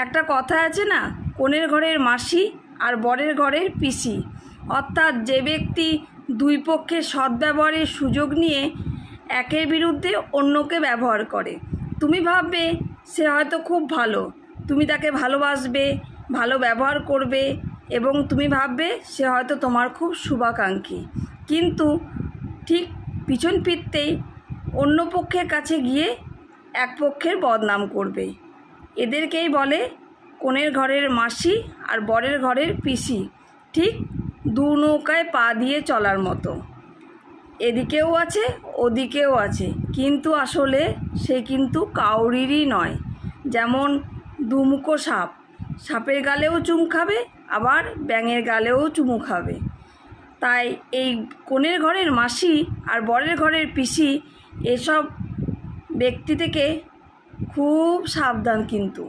একটা কথা আছে না, কনের ঘরের মাসি আর বরের ঘরের পিসি। অর্থাৎ যে ব্যক্তি দুই পক্ষের সদ্ব্যবহারের সুযোগ নিয়ে একের বিরুদ্ধে অন্যকে ব্যবহার করে। তুমি ভাববে সে হয়তো খুব ভালো, তুমি তাকে ভালোবাসবে, ভালো ব্যবহার করবে এবং তুমি ভাববে সে হয়তো তোমার খুব শুভাকাঙ্ক্ষী, কিন্তু ঠিক পিছন ফিরতেই অন্য পক্ষের কাছে গিয়ে এক পক্ষের বদনাম করবে। এদেরকেই বলে কনের ঘরের মাসি আর বরের ঘরের পিসি। ঠিক দু নৌকায় পা দিয়ে চলার মতো, এদিকেও আছে ওদিকেও আছে, কিন্তু আসলে সে কিন্তু কাউরিরই নয়। যেমন দুমুখো সাপ, সাপের গালেও চুম খাবে আবার ব্যাঙের গালেও চুমু খাবে। তাই এই কনের ঘরের মাসি আর বরের ঘরের পিসি এসব ব্যক্তি থেকে খুব সাবধান কিন্তু।